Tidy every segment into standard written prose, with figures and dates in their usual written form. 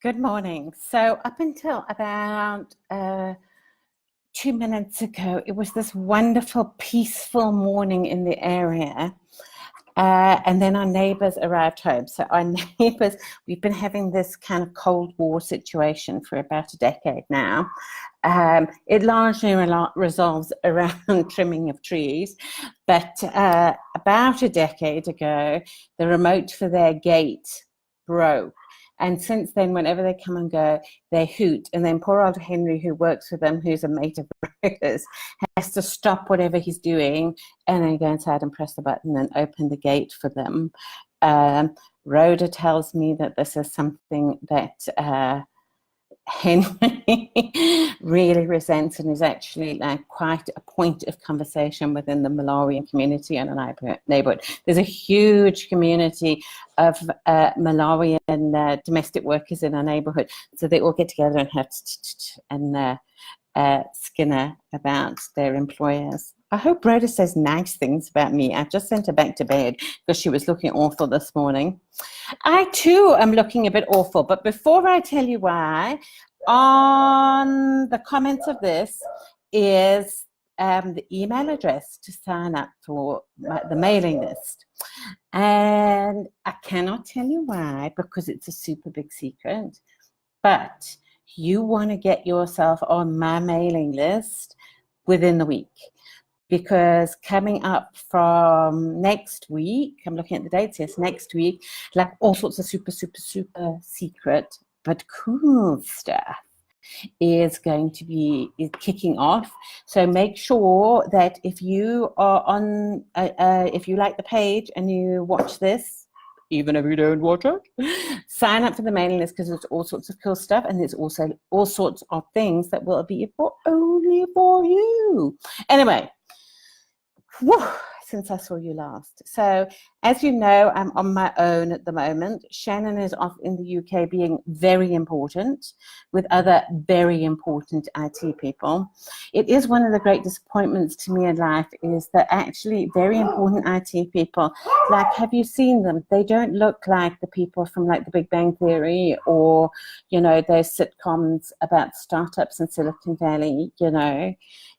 Good morning. So up until about 2 minutes ago, it was this wonderful, peaceful morning in the area. And then our neighbors arrived home. So our neighbors, we've been having this kind of Cold War situation for about a decade now. It largely resolves around trimming of trees. But about a decade ago, the remote for their gate broke. And since then, whenever they come and go, they hoot. And then poor old Henry, who works with them, who's a mate of Rhoda's, has to stop whatever he's doing and then go inside and press the button and open the gate for them. Rhoda tells me that this is something that Henry really resents and is actually like quite a point of conversation within the Malawian community in a neighborhood. There's a huge community of Malawian domestic workers in our neighborhood, so they all get together and have and skinner about their employers. I hope Rhoda says nice things about me. I've just sent her back to bed because she was looking awful this morning. I too am looking a bit awful, but before I tell you why, on the comments of this is the email address to sign up for the mailing list. And I cannot tell you why because it's a super big secret, but you want to get yourself on my mailing list within the week. Because coming up from next week, I'm looking at the dates, yes, next week, like all sorts of super secret, but cool stuff is going to be kicking off. So make sure that if you are on, if you like the page and you watch this, even if you don't watch it, sign up for the mailing list because there's all sorts of cool stuff and there's also all sorts of things that will be only for you. Anyway, whew, since I saw you last. So as you know, I'm on my own at the moment. Shannon is off in the UK being very important with other very important IT people. It is one of the great disappointments to me in life is that actually very important IT people, like, have you seen them? They don't look like the people from like the Big Bang Theory or, you know, those sitcoms about startups in Silicon Valley, you know.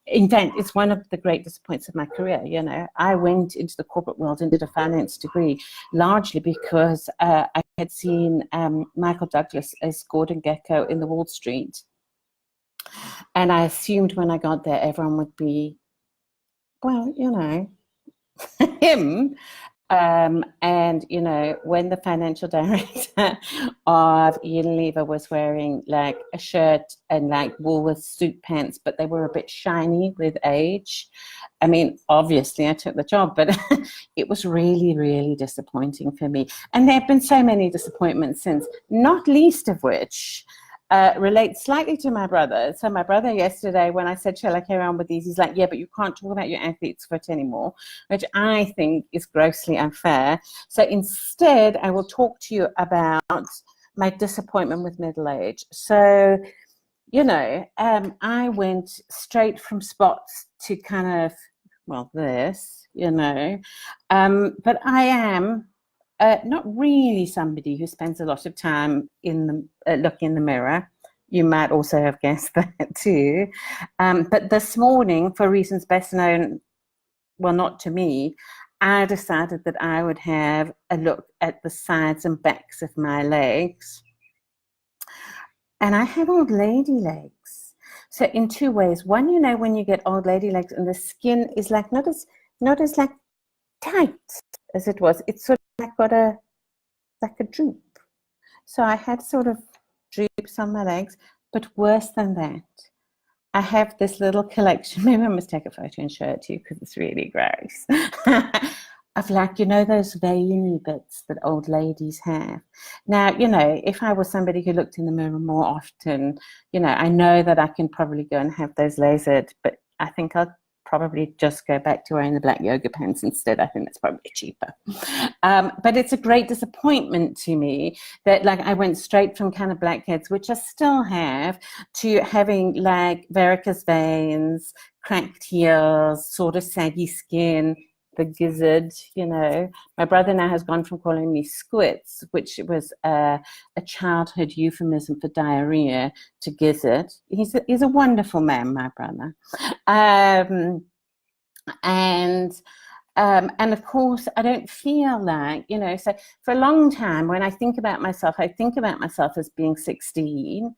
In fact, it's one of the great disappointments of my career. You know, I went into the corporate world and did a finance degree largely because I had seen Michael Douglas as Gordon Gekko in the Wall Street. And I assumed when I got there, everyone would be, well, you know, him. And, you know, when the financial director of Unilever was wearing like a shirt and like Woolworths suit pants, but they were a bit shiny with age. I mean, obviously I took the job, but it was really disappointing for me. And there have been so many disappointments since, not least of which relates slightly to my brother. So my brother yesterday, when I said, shall I carry on with these? He's like, yeah, but you can't talk about your athlete's foot anymore, which I think is grossly unfair. So instead, I will talk to you about my disappointment with middle age. So, you know, I went straight from spots to kind of, well, this, you know, but I am not really somebody who spends a lot of time in the looking in the mirror. You might also have guessed that too. But this morning, for reasons best known, well, not to me, I decided that I would have a look at the sides and backs of my legs. And I have old lady legs. So in two ways. One, you know, when you get old lady legs and the skin is like not as like tight as it was. It's sort of like got a droop. So I have sort of droops on my legs, but worse than that, I have this little collection. Maybe I must take a photo and show it to you because it's really gross. Of like, you know, those veiny bits that old ladies have. Now, you know, if I was somebody who looked in the mirror more often, you know, I know that I can probably go and have those lasered, but I think I'll probably just go back to wearing the black yoga pants instead. I think that's probably cheaper. But it's a great disappointment to me that like I went straight from kind of blackheads, which I still have, to having like varicose veins, cracked heels, sort of saggy skin, the gizzard, you know. My brother now has gone from calling me squits, which was a childhood euphemism for diarrhea, to gizzard. He's a wonderful man, my brother. And of course, I don't feel like, you know, so for a long time, when I think about myself, I think about myself as being 16,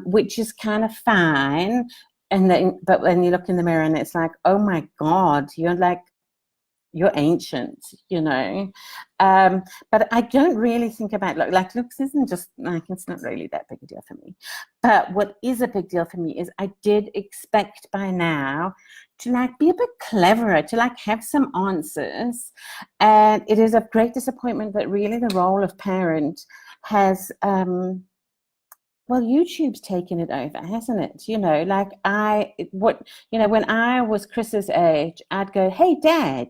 which is kind of fine. And then, but when you look in the mirror and it's like, oh my God, you're ancient, you know. But I don't really think about, like looks isn't just, like, it's not really that big a deal for me. But what is a big deal for me is I did expect by now to like be a bit cleverer, to like have some answers. And it is a great disappointment that really the role of parent has, well, YouTube's taken it over, hasn't it? You know, like when I was Chris's age, I'd go, hey, Dad,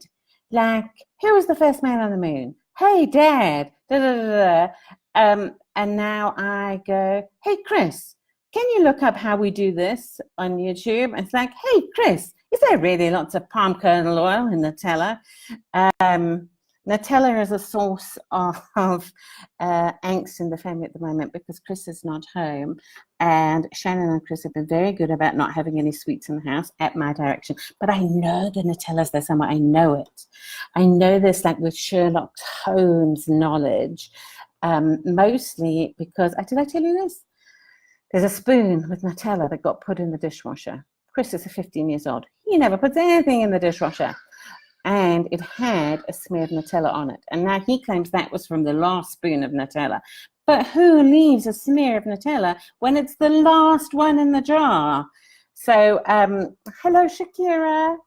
like, who was the first man on the moon? Hey, Dad, da, da, da, da. And now I go, hey, Chris, can you look up how we do this on YouTube? And it's like, hey, Chris, is there really lots of palm kernel oil in Nutella? Nutella is a source of angst in the family at the moment because Chris is not home, and Shannon and Chris have been very good about not having any sweets in the house at my direction. But I know the Nutella's there somewhere. I know it. I know this, like, with Sherlock Holmes knowledge, mostly because, did I tell you this? There's a spoon with Nutella that got put in the dishwasher. Chris is 15 years old. He never puts anything in the dishwasher. And it had a smear of Nutella on it. And now he claims that was from the last spoon of Nutella. But who leaves a smear of Nutella when it's the last one in the jar? So, hello, Shakira.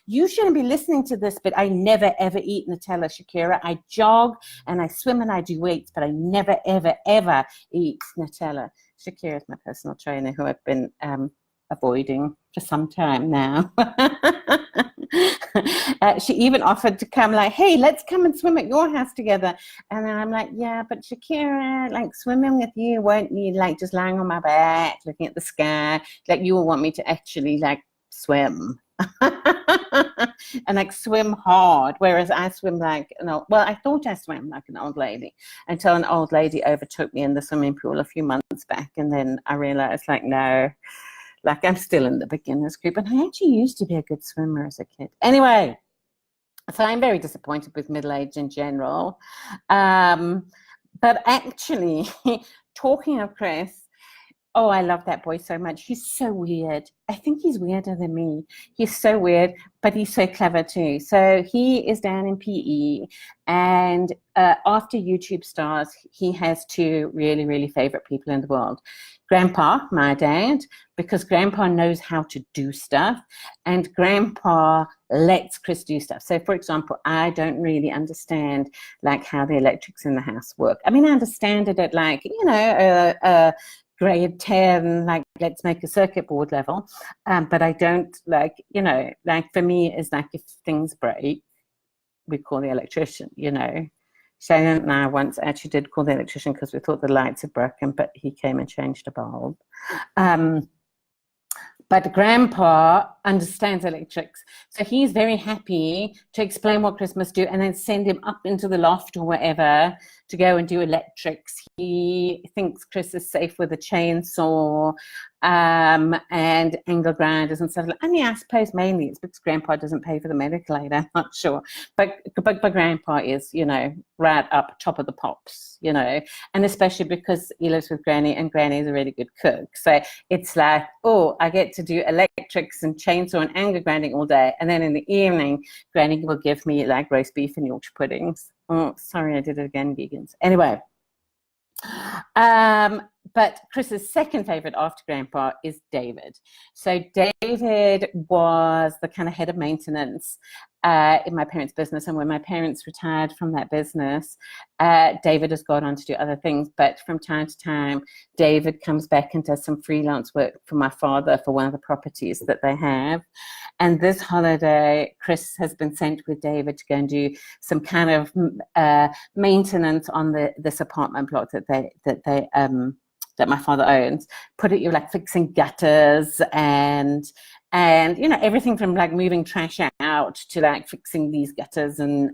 You shouldn't be listening to this, but I never, ever eat Nutella, Shakira. I jog and I swim and I do weights, but I never, ever, ever eat Nutella. Shakira is my personal trainer who I've been avoiding for some time now. She even offered to come, like, hey, let's come and swim at your house together. And then I'm like, yeah, but Shakira, like, swimming with you won't be like just lying on my back looking at the sky. Like, you will want me to actually like swim and like swim hard, whereas I swim like I thought I swam like an old lady until an old lady overtook me in the swimming pool a few months back, and then I realized, like, no, like, I'm still in the beginners group, and I actually used to be a good swimmer as a kid. Anyway, so I'm very disappointed with middle age in general. But actually, talking of Chris, oh, I love that boy so much. He's so weird. I think he's weirder than me. He's so weird, but he's so clever too. So he is down in PE, and after YouTube stars, he has two really, really favorite people in the world. Grandpa, my dad, because Grandpa knows how to do stuff, and Grandpa lets Chris do stuff. So, for example, I don't really understand, like, how the electrics in the house work. I mean, I understand it at, like, you know, grade 10, like, let's make a circuit board level. But I don't, like, you know, like, for me, it's like, if things break, we call the electrician, you know. Shannon and I once actually did call the electrician because we thought the lights had broken, but he came and changed a bulb. But Grandpa understands electrics. So he's very happy to explain what Chris must do and then send him up into the loft or whatever to go and do electrics. He thinks Chris is safe with a chainsaw and angle grinders and stuff. I mean, I suppose mainly it's because Grandpa doesn't pay for the medical aid. I'm not sure. But Grandpa is, you know, right up top of the pops, you know, and especially because he lives with Granny, and Granny is a really good cook. So it's like, oh, I get to do electrics and chainsaw and angle grinding all day. And then in the evening, Granny will give me like roast beef and Yorkshire puddings. Oh, sorry, I did it again, vegans. Anyway. But Chris's second favorite after Grandpa is David. So David was the kind of head of maintenance in my parents' business, and when my parents retired from that business, David has gone on to do other things, but from time to time David comes back and does some freelance work for my father for one of the properties that they have. And this holiday, Chris has been sent with David to go and do some kind of maintenance on this apartment block that my father owns. You're like fixing gutters and And, you know, everything from like moving trash out to like fixing these gutters and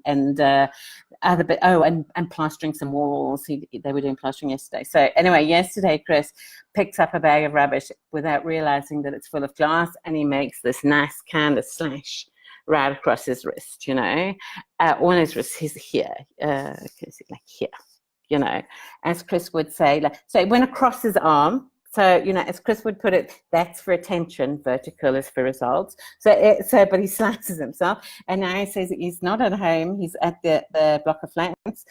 other bit. Oh, and plastering some walls. They were doing plastering yesterday. So anyway, yesterday Chris picks up a bag of rubbish without realizing that it's full of glass, and he makes this nice kind of slash right across his wrist, you know, on his wrist. He's here, like here, you know, as Chris would say. Like, so it went across his arm. So, you know, as Chris would put it, that's for attention, vertical is for results. But he slices himself, and now he says he's not at home. He's at the block of flats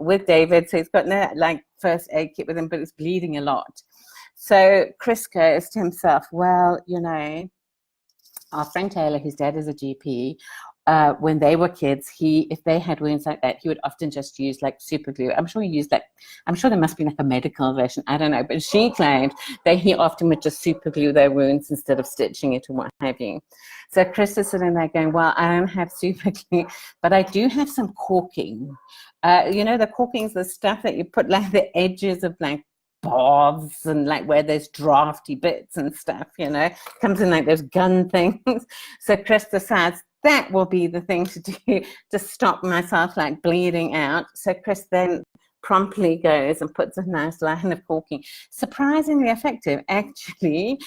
with David. So he's got no like first aid kit with him, but it's bleeding a lot. So Chris goes to himself, well, you know, our friend Taylor, whose dad is a GP, when they were kids, if they had wounds like that, he would often just use like super glue. I'm sure there must be like a medical version, I don't know, but she claimed that he often would just super glue their wounds instead of stitching it or what have you. So Chris is sitting there going, well, I don't have super glue, but I do have some caulking. You know, the caulking's the stuff that you put like the edges of like baths and like where there's drafty bits and stuff, you know, comes in like those gun things. So Chris decides that will be the thing to do to stop myself like bleeding out. So Chris then promptly goes and puts a nice line of caulking. Surprisingly effective, actually.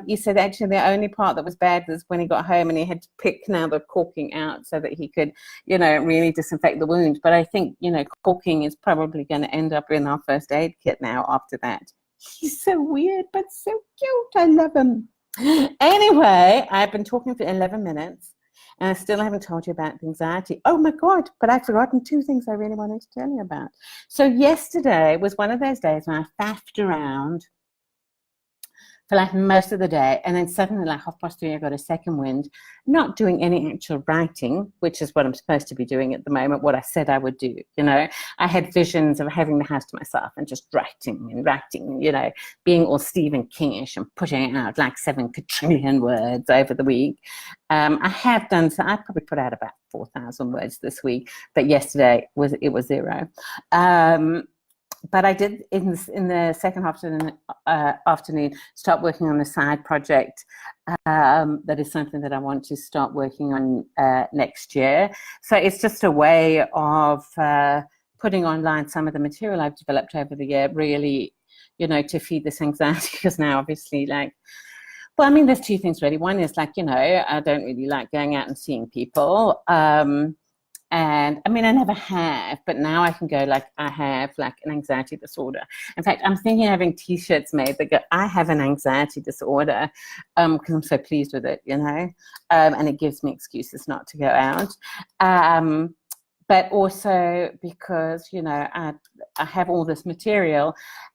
He said actually the only part that was bad was when he got home and he had to pick now the caulking out so that he could, you know, really disinfect the wound. But I think, you know, caulking is probably going to end up in our first aid kit now after that. He's so weird, but so cute. I love him. Anyway, I've been talking for 11 minutes. And I still haven't told you about the anxiety. Oh my God, but I've forgotten 2 things I really wanted to tell you about. So yesterday was one of those days when I faffed around for like most of the day, and then suddenly like 3:30 I got a second wind, not doing any actual writing, which is what I'm supposed to be doing at the moment, what I said I would do, you know. I had visions of having the house to myself and just writing, you know, being all Stephen Kingish and putting out like 7 quadrillion words over the week. I have done, so I probably put out about 4,000 words this week, but yesterday it was 0. But I did in the second afternoon start working on a side project that is something that I want to start working on next year. So it's just a way of putting online some of the material I've developed over the year, really, you know, to feed this anxiety, because now obviously like, well, I mean, there's 2 things really. One is like, you know, I don't really like going out and seeing people. And I mean, I never have, but now I can go like, I have like an anxiety disorder. In fact, I'm thinking of having T-shirts made that go, I have an anxiety disorder, because I'm so pleased with it, you know, and it gives me excuses not to go out. But also because, you know, I have all this material,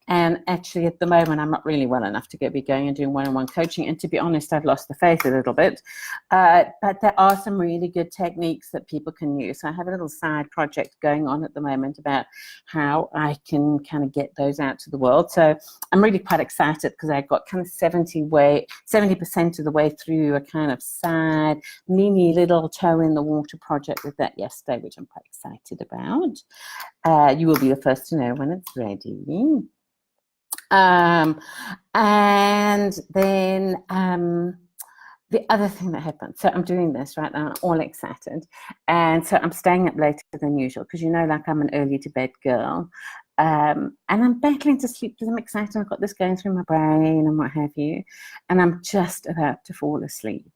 and actually at the moment I'm not really well enough to be going and doing one-on-one coaching. And to be honest, I've lost the faith a little bit. But there are some really good techniques that people can use. So I have a little side project going on at the moment about how I can kind of get those out to the world. So I'm really quite excited because I got kind of 70% of the way through a kind of side mini little toe in the water project with that yesterday, which I'm quite excited about. You will be the first to know when it's ready. And then the other thing that happened, so I'm doing this right now, I'm all excited, and so I'm staying up later than usual because, you know, like I'm an early to bed girl, and I'm battling to sleep because I'm excited. I've got this going through my brain and what have you, and I'm just about to fall asleep.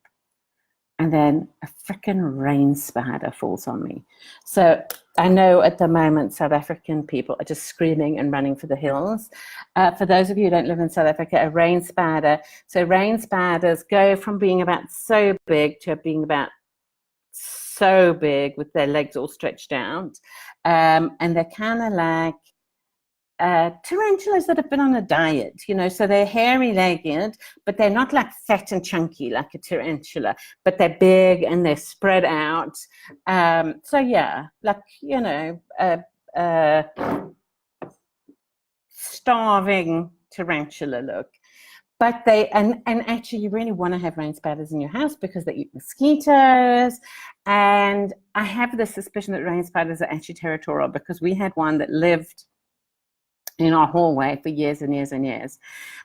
And then a freaking rain spider falls on me. So I know at the moment South African people are just screaming and running for the hills. For those of you who don't live in South Africa, a rain spider. So rain spiders go from being about so big to being about so big with their legs all stretched out. And they're kind of like tarantulas that have been on a diet, you know, so they're hairy-legged, but they're not like fat and chunky like a tarantula, but they're big and they're spread out. So yeah, like, you know, starving tarantula look. But they, and actually you really want to have rain spiders in your house because they eat mosquitoes. And I have the suspicion that rain spiders are actually territorial because we had one that lived in our hallway for years and years and years.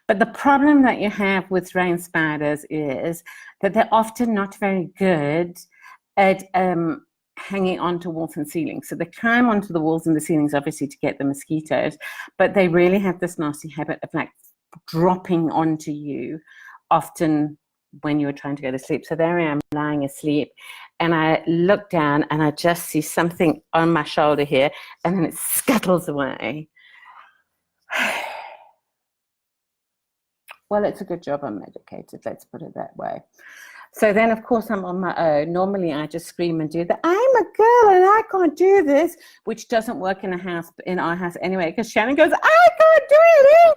But the problem that you have with rain spiders is that they're often not very good at hanging onto walls and ceilings. So they climb onto the walls and the ceilings, obviously, to get the mosquitoes, but they really have this nasty habit of like dropping onto you, often when you're trying to go to sleep. So there I am lying asleep, and I look down and I just see something on my shoulder here, and then it scuttles away. Well, it's a good job I'm medicated, let's put it that way. So then, of course, I'm on my own. Normally, I just scream and do the, I'm a girl and I can't do this, which doesn't work in our house anyway, because Shannon goes, I can't do it.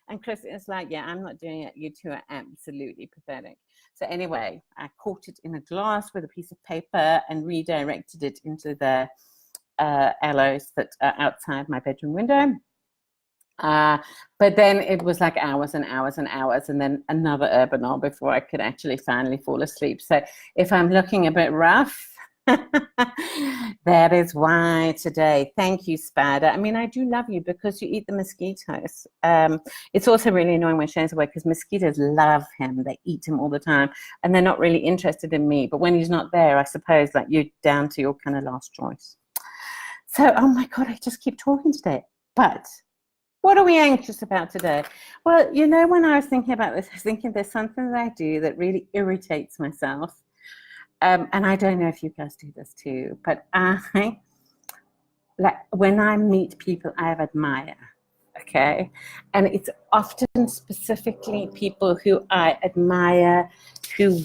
And Chris is like, yeah, I'm not doing it. You two are absolutely pathetic. So anyway, I caught it in a glass with a piece of paper and redirected it into the aloes that are outside my bedroom window. But then it was like hours and hours and hours, and then another Urbanol before I could actually finally fall asleep. So if I'm looking a bit rough, that is why today. Thank you, Spider. I mean, I do love you because you eat the mosquitoes. It's also really annoying when Shane's away because mosquitoes love him. They eat him all the time, and they're not really interested in me. But when he's not there, I suppose like you're down to your kind of last choice. So, oh my God, I just keep talking today. But what are we anxious about today? Well, you know, when I was thinking about this, I was thinking there's something that I do that really irritates myself. And I don't know if you guys do this too, but when I meet people I admire, okay? And it's often specifically people who I admire who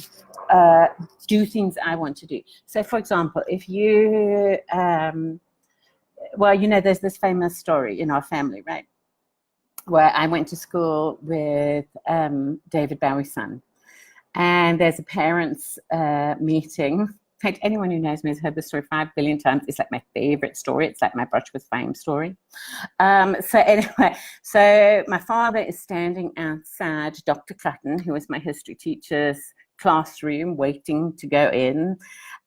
do things I want to do. So, for example, if you, well, you know, there's this famous story in our family, right? Where I went to school with David Bowie's son. And there's a parents' meeting. In fact, anyone who knows me has heard this story 5 billion times. It's like my favorite story. It's like my brush with fame story. So anyway, so my father is standing outside Dr. Clutton, who was my history teacher's classroom, waiting to go in.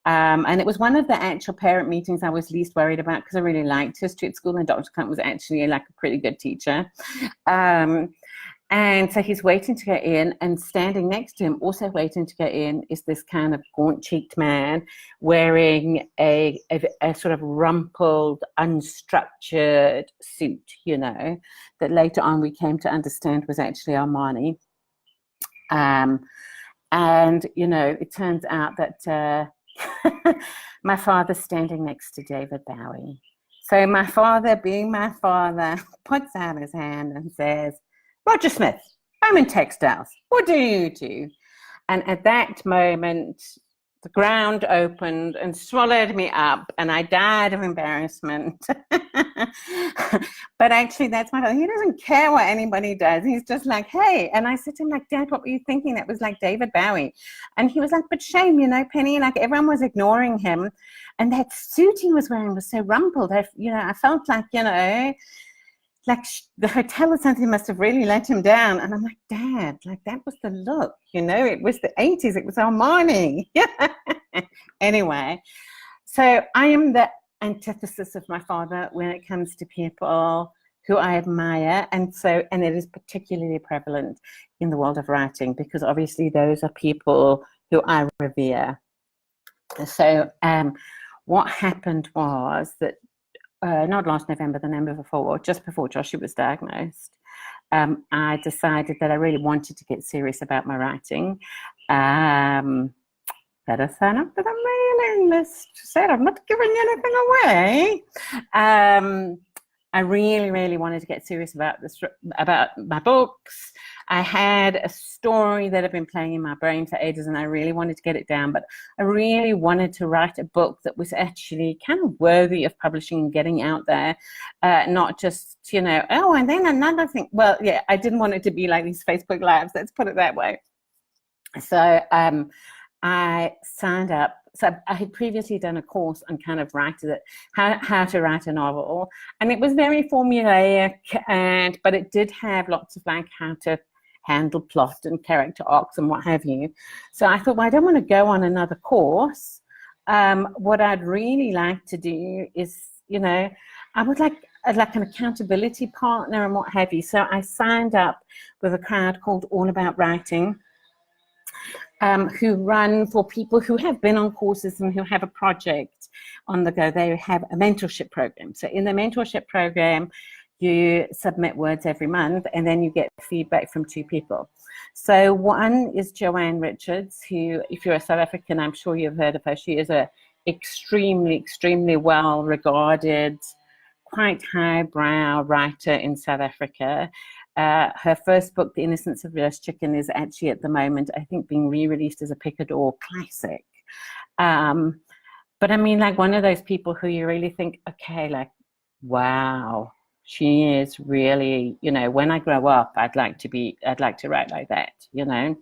And it was one of the actual parent meetings I was least worried about because I really liked history at school, and Dr. Clutton was actually like a pretty good teacher. And so he's waiting to get in, and standing next to him, also waiting to get in, is this kind of gaunt-cheeked man wearing a sort of rumpled, unstructured suit, you know, that later on we came to understand was actually Armani. And, you know, it turns out that my father's standing next to David Bowie. So my father, being my father, puts out his hand and says, Roger Smith, I'm in textiles. What do you do? And at that moment, the ground opened and swallowed me up, and I died of embarrassment. But actually, that's my father. He doesn't care what anybody does. He's just like, hey. And I said to him, like, Dad, what were you thinking? That was like David Bowie. And he was like, but shame, you know, Penny, like everyone was ignoring him. And that suit he was wearing was so rumpled. I felt like, you know, like the hotel or something must have really let him down. And I'm like, Dad, like that was the look, you know, it was the 80s, it was Armani. Anyway, so I am the antithesis of my father when it comes to people who I admire. And it is particularly prevalent in the world of writing because obviously those are people who I revere. So what happened was that not last November, the November before, just before Joshua was diagnosed, I decided that I really wanted to get serious about my writing. Better sign up for the mailing list. Said I'm not giving anything away. I really, really wanted to get serious about my books. I had a story that had been playing in my brain for ages, and I really wanted to get it down, but I really wanted to write a book that was actually kind of worthy of publishing and getting out there, not just, you know, oh, and then another thing. Well, yeah, I didn't want it to be like these Facebook Lives, let's put it that way. So I signed up. So I had previously done a course on kind of how to write a novel, and it was very formulaic, but it did have lots of like how to handle plot and character arcs and what have you. So I thought, well, I don't want to go on another course. What I'd really like to do is, you know, I would like like an accountability partner and what have you. So I signed up with a crowd called All About Writing, who run for people who have been on courses and who have a project on the go. They have a mentorship program. So in the mentorship program, you submit words every month and then you get feedback from 2 people. So one is Joanne Richards, who, if you're a South African, I'm sure you've heard of her. She is a extremely well regarded, quite highbrow writer in South Africa. Her first book, The Innocence of Roast Chicken, is actually at the moment, I think, being re-released as a Picador classic. But I mean, like, one of those people who you really think, okay, like, wow, she is really, you know, when I grow up, I'd like to write like that, you know.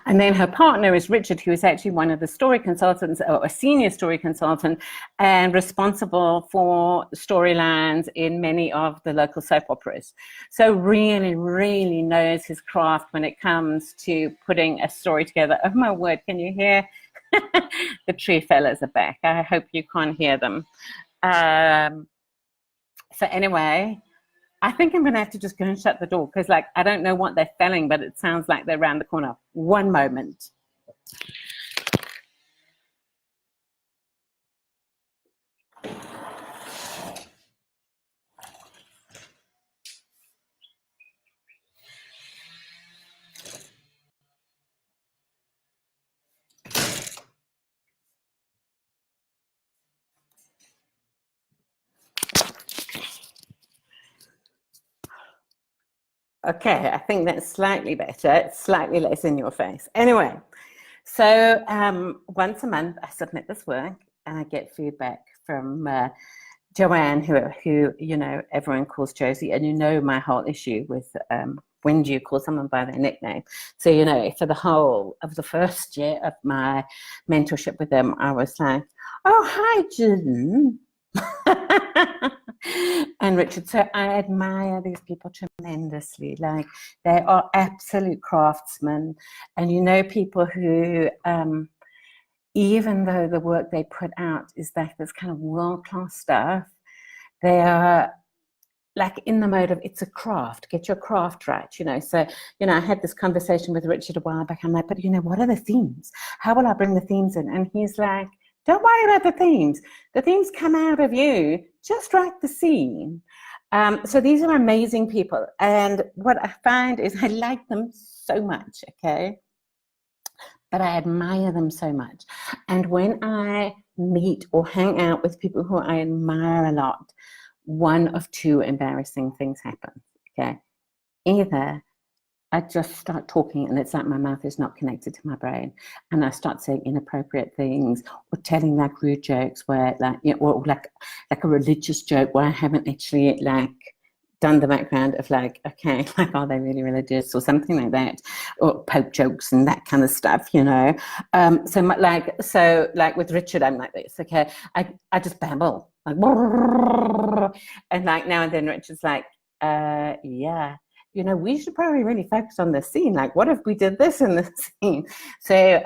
And then her partner is Richard, who is actually one of the story consultants, or a senior story consultant, and responsible for storylines in many of the local soap operas. So really knows his craft when it comes to putting a story together. Oh my word, can you hear? The tree fellas are back. I hope you can't hear them. So anyway, I think I'm going to have to just go and shut the door because, like, I don't know what they're felling, but it sounds like they're around the corner. One moment. Okay, I think that's slightly better. It's slightly less in your face. Anyway, so once a month I submit this work and I get feedback from Joanne, who you know, everyone calls Josie, and you know my whole issue with when do you call someone by their nickname? So, you know, for the whole of the first year of my mentorship with them, I was like, oh, hi, Jen. And Richard, so I admire these people tremendously. Like, they are absolute craftsmen, and you know, people who even though the work they put out is like this kind of world-class stuff, they are like in the mode of, it's a craft, get your craft right, you know. So, you know, I had this conversation with Richard a while back. I'm like, but you know, what are the themes? How will I bring the themes in? And he's like, don't worry about the themes. The themes come out of you. Just write the scene. So these are amazing people. And what I find is I like them so much, okay? But I admire them so much. And when I meet or hang out with people who I admire a lot, one of 2 embarrassing things happen, okay? Either I just start talking and it's like my mouth is not connected to my brain, and I start saying inappropriate things or telling like rude jokes where, like, you know, or like a religious joke where I haven't actually like done the background of like, okay, like, are they really religious or something like that, or Pope jokes and that kind of stuff, you know. So like with Richard, I'm like this, okay, I just babble like, and like now and then Richard's like, yeah, you know, we should probably really focus on this scene. Like, what if we did this in the scene? So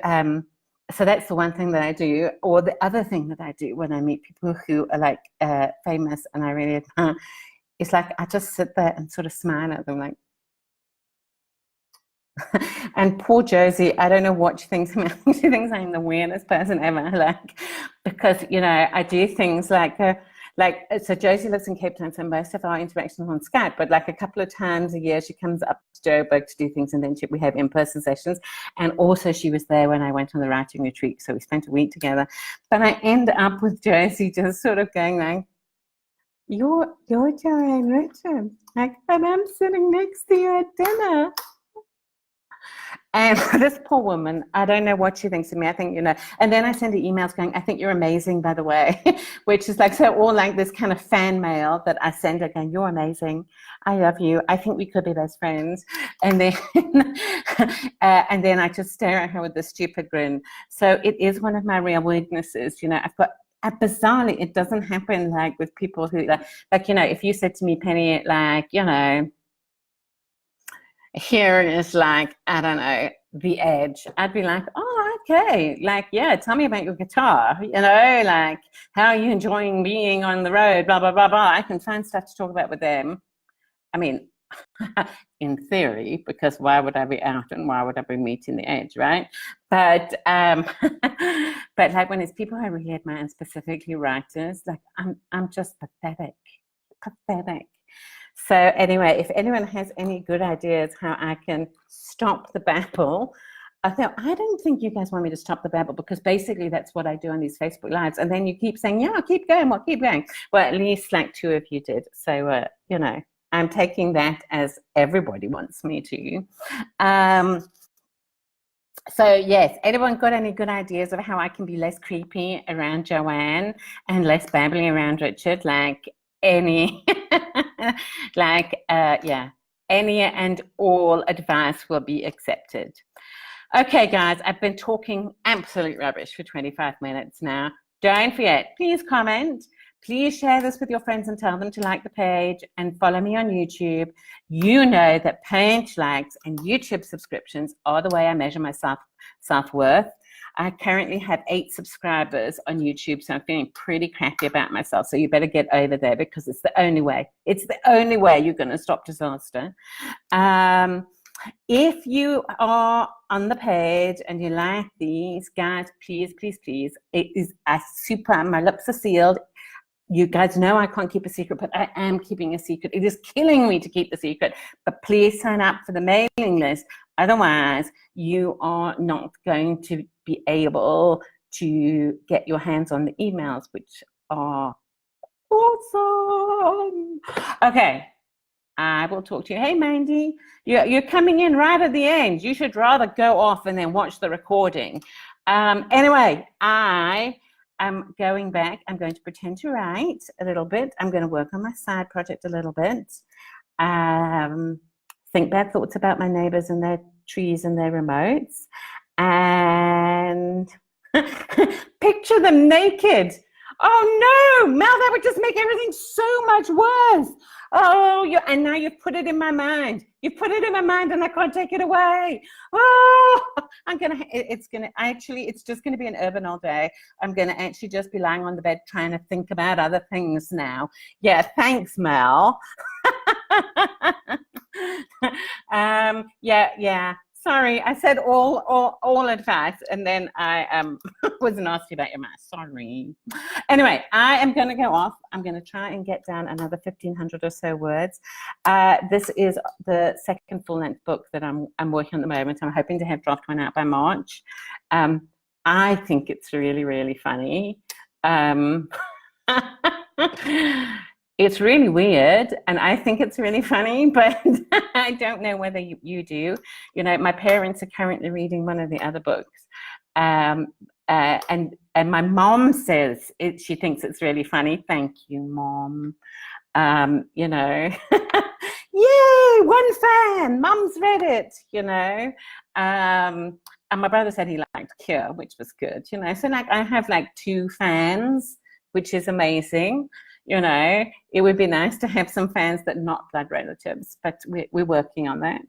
so that's the one thing that I do. Or the other thing that I do when I meet people who are like famous and I really admire, it's like I just sit there and sort of smile at them, like. And poor Josie, I don't know what she thinks. She thinks I'm the weirdest person ever, like, because, you know, I do things like so Josie lives in Cape Town, so most of our interactions on Skype, but like a couple of times a year she comes up to Joburg to do things, and then we have in-person sessions. And also she was there when I went on the writing retreat, so we spent a week together. But I end up with Josie just sort of going like, you're Joanne Richards, like, but I'm sitting next to you at dinner. And this poor woman, I don't know what she thinks of me. I think, you know, and then I send her emails going, I think you're amazing, by the way, which is like, so all like this kind of fan mail that I send her going, you're amazing. I love you. I think we could be best friends. And then, and then I just stare at her with this stupid grin. So it is one of my real weaknesses. You know, I've got, bizarrely, it doesn't happen like with people who like, you know, if you said to me, Penny, like, you know, here is like, I don't know, The Edge, I'd be like, all right, okay, like, yeah, tell me about your guitar, you know, like, how are you enjoying being on the road, blah, blah, blah, blah. I can find stuff to talk about with them. I mean, in theory, because why would I be out and why would I be meeting the edge, right? But but like when it's people I really admire, and specifically writers, like I'm just pathetic. So anyway, if anyone has any good ideas how I can stop the babble, I thought, I don't think you guys want me to stop the babble, because basically that's what I do on these Facebook Lives. And then you keep saying, yeah, keep going, well, keep going. Well, at least like 2 of you did. So, you know, I'm taking that as everybody wants me to. So yes, anyone got any good ideas of how I can be less creepy around Joanne and less babbling around Richard? Like any, yeah, any and all advice will be accepted. Okay, guys, I've been talking absolute rubbish for 25 minutes now. Don't forget, please comment. Please share this with your friends and tell them to like the page and follow me on YouTube. You know that page likes and YouTube subscriptions are the way I measure my self-worth. I currently have 8 subscribers on YouTube, so I'm feeling pretty crappy about myself. So you better get over there, because it's the only way. It's the only way you're going to stop disaster. If you are on the page and you like these, guys, please, please, please, it is a super, my lips are sealed. You guys know I can't keep a secret, but I am keeping a secret. It is killing me to keep the secret, but please sign up for the mailing list. Otherwise, you are not going to be able to get your hands on the emails, which are awesome. Okay. I will talk to you. Hey, Mandy, you're coming in right at the end. You should rather go off and then watch the recording. Anyway, I am going back. I'm going to pretend to write a little bit. I'm going to work on my side project a little bit. Think bad thoughts about my neighbors and their trees and their remotes. And picture them naked. Oh no, Mel, that would just make everything so much worse. Oh, and now you've put it in my mind. You've put it in my mind and I can't take it away. Oh, it's just gonna be an urban all day. I'm gonna actually just be lying on the bed trying to think about other things now. Yeah, thanks, Mel. Yeah. Sorry, I said all advice, and then I was nasty about your math. Sorry. Anyway, I am going to go off. I'm going to try and get down another 1,500 or so words. This is the second full-length book that I'm working on at the moment. I'm hoping to have draft 1 out by March. I think it's really, really funny. It's really weird, and I think it's really funny, but I don't know whether you do. You know, my parents are currently reading one of the other books, and my mom says she thinks it's really funny. Thank you, Mom. You know, yay, 1 fan. Mom's read it. You know, and my brother said he liked Cure, which was good. You know, so like I have like 2 fans, which is amazing. You know, it would be nice to have some fans that are not blood relatives, but we're working on that.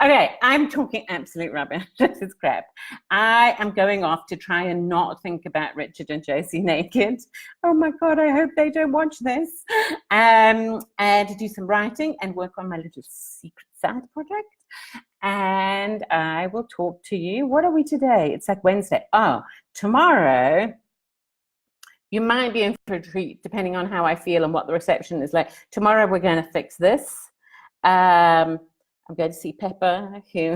Okay, I'm talking absolute rubbish. This is crap. I am going off to try and not think about Richard and Josie naked. Oh my God, I hope they don't watch this. And to do some writing and work on my little secret side project. And I will talk to you. What are we today? It's like Wednesday. Oh, tomorrow, you might be in for a treat depending on how I feel and what the reception is like. Tomorrow we're going to fix this. I'm going to see Pepper, who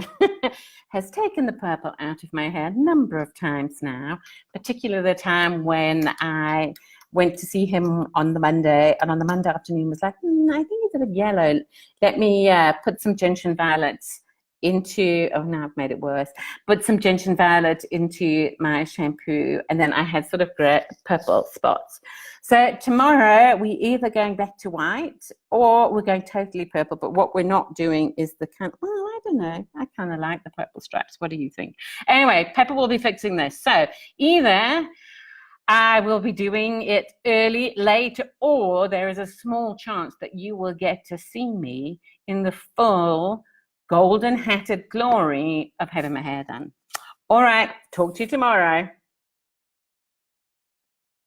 has taken the purple out of my hair a number of times now, particularly the time when I went to see him on the Monday, and on the Monday afternoon was like, I think it's a bit yellow. Let me put some gentian violets into, oh, now I've made it worse, put some gentian violet into my shampoo, and then I had sort of purple spots. So tomorrow we either going back to white or we're going totally purple, but what we're not doing is the kind of, well, I don't know, I kind of like the purple stripes. What do you think? Anyway, Pepper will be fixing this. So either I will be doing it early, late, or there is a small chance that you will get to see me in the full golden hatted glory of having my hair done. All right. Talk to you tomorrow.